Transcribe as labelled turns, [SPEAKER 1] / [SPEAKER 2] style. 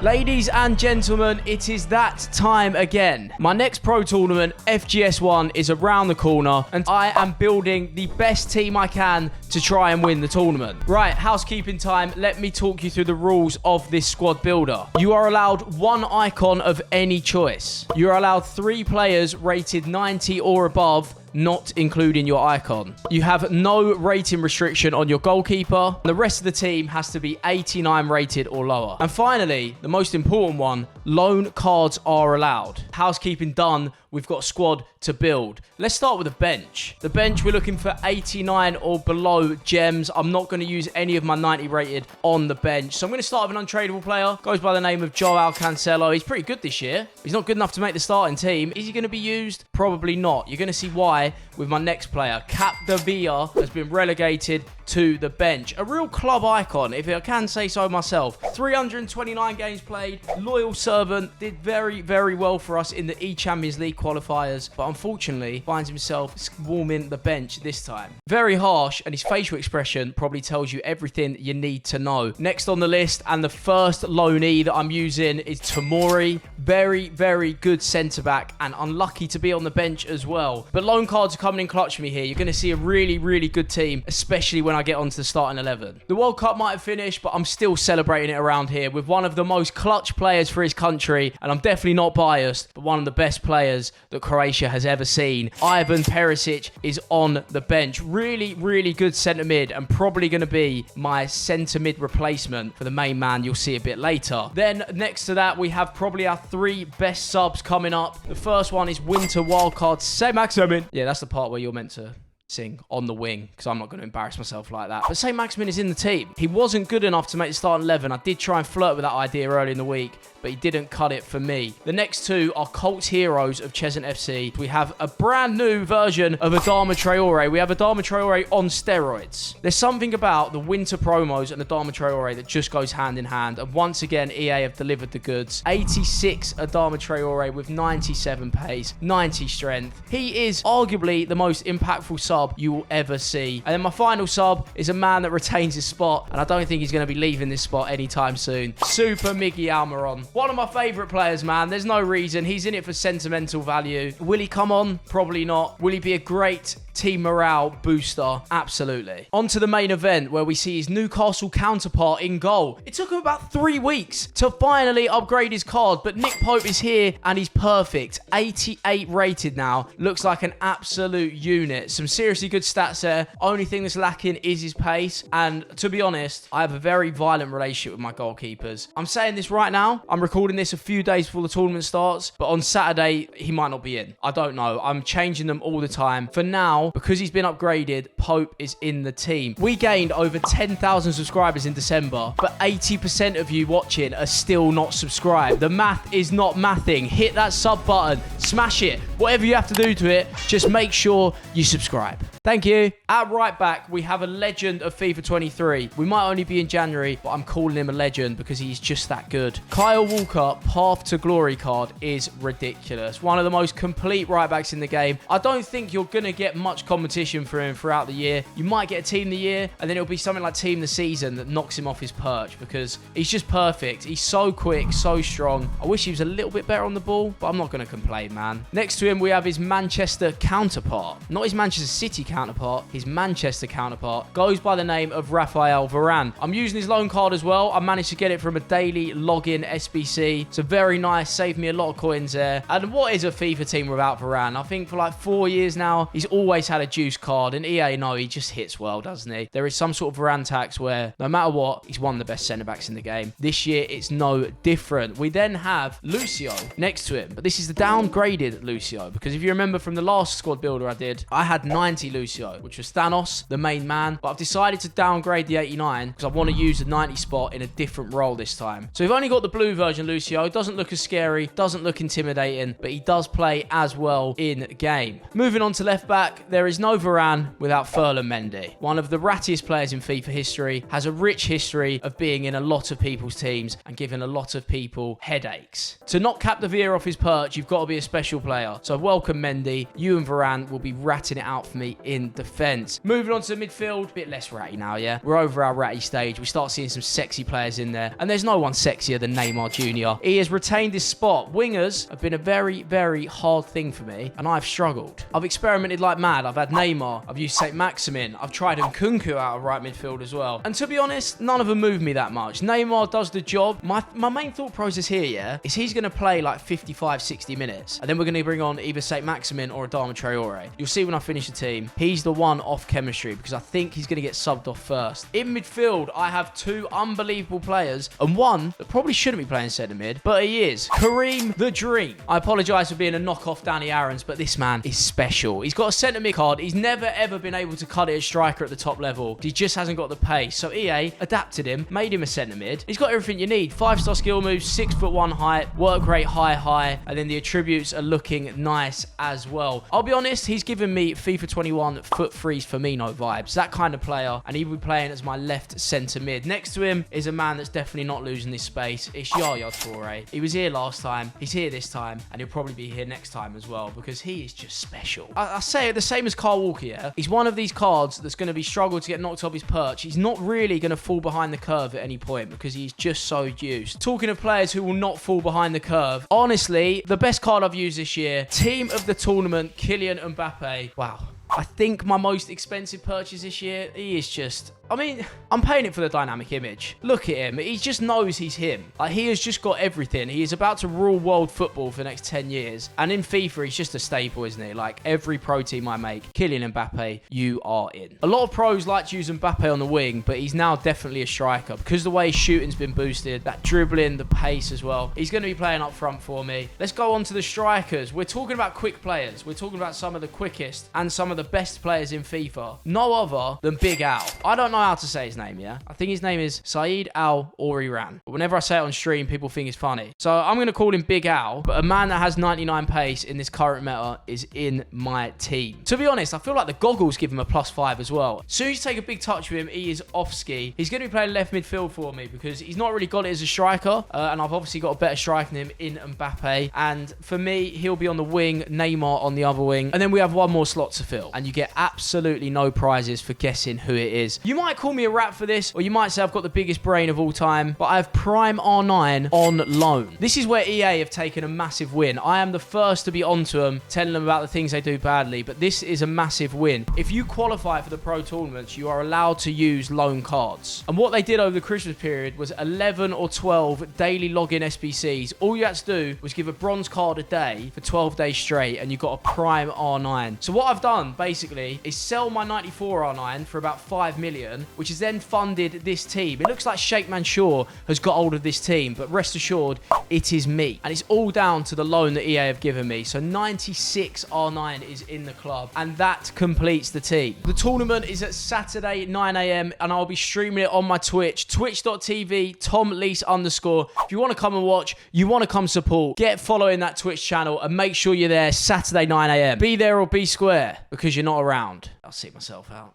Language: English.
[SPEAKER 1] Ladies and gentlemen, it is that time again. My next pro tournament, FGS1, is around the corner and I am building the best team I can to try and win the tournament. Right, housekeeping time. Let me talk you through the rules of this squad builder. You are allowed one icon of any choice. You are allowed 3 players rated 90 or above, not including your icon. You have no rating restriction on your goalkeeper. The rest of the team has to be 89 rated or lower. And finally, the most important one, loan cards are allowed. Housekeeping done, we've got a squad to build. Let's start with the bench. The bench, we're looking for 89 or below gems. I'm not going to use any of my 90 rated on the bench. So I'm going to start with an untradeable player. Goes by the name of Joao Cancelo. He's pretty good this year. He's not good enough to make the starting team. Is he going to be used? Probably not. You're going to see why with my next player. Capdevila has been relegated to the bench. A real club icon, if I can say so myself. 329 games played, loyal servant, did very, very well for us in the E-Champions League qualifiers, but unfortunately finds himself swarming the bench this time. Very harsh, and his facial expression probably tells you everything you need to know. Next on the list, and the first loanee that I'm using, is Tomori. Very, very good centre-back, and unlucky to be on the bench as well. But loan cards are coming in clutch for me here. You're going to see a really, really good team, especially when I get onto the starting 11. The World Cup might have finished, but I'm still celebrating it around here with one of the most clutch players for his country, and I'm definitely not biased, but one of the best players that Croatia has ever seen. Ivan Perisic is on the bench. Really, really good centre mid, and probably going to be my centre mid replacement for the main man you'll see a bit later. Then next to that, we have probably our 3 best subs coming up. The first one is Winter Wildcard Saint-Maximin. Yeah, that's the part where you're meant to sing on the wing, because I'm not going to embarrass myself like that. But Saint-Maximin is in the team. He wasn't good enough to make the starting 11. I did try and flirt with that idea early in the week, but he didn't cut it for me. The next 2 are Colts Heroes of Cheshunt FC. We have a brand new version of Adama Traore. We have Adama Traore on steroids. There's something about the winter promos and Adama Traore that just goes hand in hand. And once again, EA have delivered the goods. 86 Adama Traore with 97 pace, 90 strength. He is arguably the most impactful sub you will ever see. And then my final sub is a man that retains his spot, and I don't think he's going to be leaving this spot anytime soon. Super Miggy Almiron. One of my favourite players, man. There's no reason. He's in it for sentimental value. Will he come on? Probably not. Will he be a great team morale booster? Absolutely. On to the main event, where we see his Newcastle counterpart in goal. It took him about 3 weeks to finally upgrade his card, but Nick Pope is here and he's perfect. 88 rated now. Looks like an absolute unit. Some seriously good stats there. Only thing that's lacking is his pace, and to be honest, I have a very violent relationship with my goalkeepers. I'm saying this right now. I'm recording this a few days before the tournament starts, but on Saturday he might not be in. I don't know. I'm changing them all the time. For now, because he's been upgraded, Pope is in the team. We gained over 10,000 subscribers in December, but 80% of you watching are still not subscribed. The math is not mathing. Hit that sub button, smash it. Whatever you have to do to it, just make sure you subscribe. Thank you. At right back, we have a legend of FIFA 23. We might only be in January, but I'm calling him a legend because he's just that good. Kyle Walker, Path to Glory card is ridiculous. One of the most complete right backs in the game. I don't think you're going to get much competition for him throughout the year. You might get a team of the year, and then it'll be something like team of the season that knocks him off his perch, because he's just perfect. He's so quick, so strong. I wish he was a little bit better on the ball, but I'm not going to complain, man. Next to him, we have his Manchester counterpart. Not his Manchester City counterpart, his Manchester counterpart. Goes by the name of Raphael Varane. I'm using his loan card as well. I managed to get it from a daily login SBC. So very nice. Saved me a lot of coins there. And what is a FIFA team without Varane? I think for like 4 years now, he's always had a juice card. And EA know he just hits well, doesn't he? There is some sort of Varane tax where no matter what, he's one of the best centre-backs in the game. This year, it's no different. We then have Lucio next to him. But this is the downgraded Lucio, because if you remember from the last squad builder I did, I had 90 Lucio, which was Thanos, the main man. But I've decided to downgrade the 89 because I want to use the 90 spot in a different role this time. So we've only got the blue version Lucio. It doesn't look as scary, doesn't look intimidating, but he does play as well in game. Moving on to left back, there is no Varane without Ferland Mendy. One of the rattiest players in FIFA history, has a rich history of being in a lot of people's teams and giving a lot of people headaches. To knock Capdevila off his perch, you've got to be a special player. So welcome Mendy. You and Varane will be ratting it out for me in defence. Moving on to the midfield, bit less ratty now, yeah? We're over our ratty stage. We start seeing some sexy players in there, and there's no one sexier than Neymar Jr. He has retained his spot. Wingers have been a very, very hard thing for me, and I've struggled. I've experimented like mad. I've had Neymar, I've used St. Maximin, I've tried Nkunku out of right midfield as well. And to be honest, none of them move me that much. Neymar does the job. My main thought process here, yeah, is he's going to play like 55, 60 minutes, and then we're going to bring on either St. Maximin or Adama Traore. You'll see when I finish the team, he's the one off chemistry because I think he's going to get subbed off first. In midfield, I have two unbelievable players and one that probably shouldn't be playing centre mid, but he is. Kareem the Dream. I apologise for being a knockoff Danny Aarons, but this man is special. He's got a centre mid card. He's never ever been able to cut it as striker at the top level. He just hasn't got the pace. So EA adapted him, made him a centre mid. He's got everything you need. 5-star skill moves, 6'1" height, work rate high, and then the attributes are looking nice as well. I'll be honest, he's given me FIFA 21 foot freeze Firmino vibes. That kind of player, and he'll be playing as my left centre mid. Next to him is a man that's definitely not losing this space. It's Yaya Toure. He was here last time, he's here this time, and he'll probably be here next time as well because he is just special. I say it the same as Kyle Walker, yeah? He's one of these cards that's going to be struggled to get knocked off his perch. He's not really going to fall behind the curve at any point because he's just so used. Talking of players who will not fall behind the curve, honestly, the best card I've used this year, team of the tournament, Kylian Mbappe. Wow. I think my most expensive purchase this year, he is just... I mean, I'm paying it for the dynamic image. Look at him. He just knows he's him. Like, he has just got everything. He is about to rule world football for the next 10 years. And in FIFA, he's just a staple, isn't he? Like, every pro team I make, Kylian Mbappe, you are in. A lot of pros like to use Mbappe on the wing, but he's now definitely a striker. Because the way his shooting's been boosted, that dribbling, the pace as well. He's going to be playing up front for me. Let's go on to the strikers. We're talking about quick players. We're talking about some of the quickest and some of the best players in FIFA. No other than Big Al. I don't know how to say his name, yeah? I think his name is Saeed Al Oriran. But whenever I say it on stream, people think it's funny. So I'm going to call him Big Al, but a man that has 99 pace in this current meta is in my team. To be honest, I feel like the goggles give him a +5 as well. As soon as you take a big touch with him, he is off ski. He's going to be playing left midfield for me because he's not really got it as a striker, and I've obviously got a better striker than him in Mbappe. And for me, he'll be on the wing, Neymar on the other wing, and then we have one more slot to fill. And you get absolutely no prizes for guessing who it is. You might call me a rap for this, or you might say I've got the biggest brain of all time, but I have Prime R9 on loan. This is where EA have taken a massive win. I am the first to be onto them, telling them about the things they do badly, but this is a massive win. If you qualify for the pro tournaments, you are allowed to use loan cards. And what they did over the Christmas period was 11 or 12 daily login SBCs. All you had to do was give a bronze card a day for 12 days straight, and you got a Prime R9. So what I've done, basically, is sell my 94 R9 for about 5 million, which is then funded this team. It looks like Sheikh Mansour has got hold of this team, but rest assured, it is me. And it's all down to the loan that EA have given me. So 96 R9 is in the club, and that completes the team. The tournament is at Saturday, 9 AM, and I'll be streaming it on my Twitch, twitch.tv, TomLeese_. If you want to come and watch, you want to come support, get following that Twitch channel, and make sure you're there Saturday, 9 AM. Be there or be square, because you're not around. I'll see myself out.